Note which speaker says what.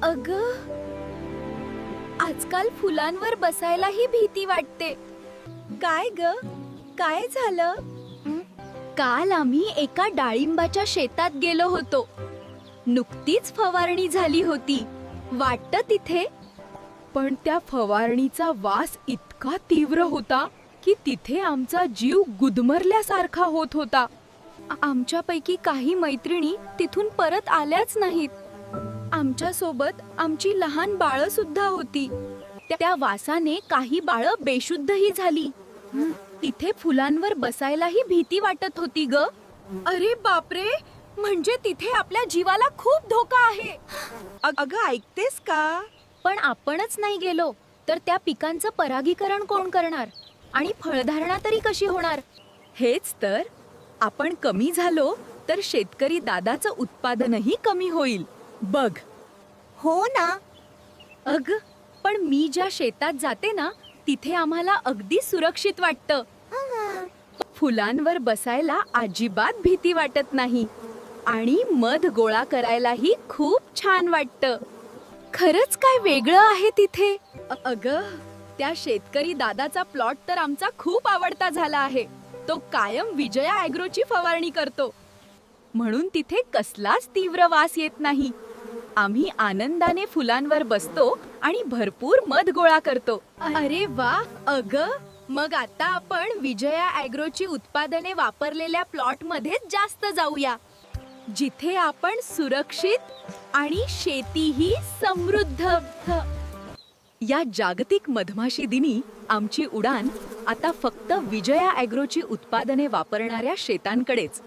Speaker 1: अगं, आजकाल फुलांवर बसायलाही भीती वाटते. काय ग, काय झालं? काल आम्ही एका डाळिंबाच्या शेतात गेलो होतो. नुकतीच फवारणी झाली होती वाटतं तिथे.
Speaker 2: पण त्या फवारणीचा वास इतका तीव्र होता की तिथे आमचा जीव गुदमरल्यासारखा होत होता.
Speaker 1: आमच्यापैकी काही मैत्रिणी तिथून परत आल्याच नाहीत. आमच्या सोबत आमची लहान बाळं सुद्धा होती. त्या वासाने काही बाळं बेशुद्धही झाली. तिथे फुलांवर बसायलाही भीती वाटत होती ग.
Speaker 2: अरे बापरे,
Speaker 1: म्हणजे तिथे आपल्या जीवाला खूप धोका आहे.
Speaker 2: अगं ऐकतेस का?
Speaker 1: पण आपणच नाही गेलो तर त्या पिकांचं परागीकरण कोण करणार आणि फळधारणा तरी कशी होणार?
Speaker 2: हेच तर, आपण कमी झालो तर शेतकरी दादाचं उत्पादनही कमी होईल. बघ.
Speaker 1: हो ना. अग, पण मी ज्या शेतात जाते ना तिथे आम्हाला अगदी सुरक्षित वाटतं.
Speaker 2: फुलांवर बसायला अजिबात भीती वाटत नाही आणि मध गोळा करायलाही खूप छान वाटतं.
Speaker 1: खरंच काय वेगळं आहे तिथे.
Speaker 2: अगं, त्या शेतकरी दादाचा प्लॉट तर आमचा खूप आवडता झाला आहे. तो कायम विजया ॲग्रोची फवारणी करतो, म्हणून तिथे कसलाच तीव्र वास येत नाही. आम्ही आनंदाने फुलांवर बसतो आणि भरपूर मध गोळा करतो.
Speaker 1: अरे वा. अगं, मग आता आपण विजया ॲग्रोची उत्पादने वापरलेल्या प्लॉट मध्ये जास्त जाऊया, जिथे आपण सुरक्षित आणि शेतीही समृद्ध.
Speaker 2: या जागतिक मधमाशी दिनी आमची उडान आता फक्त विजया ॲग्रोची उत्पादने वापरणाऱ्या शेतांकडेच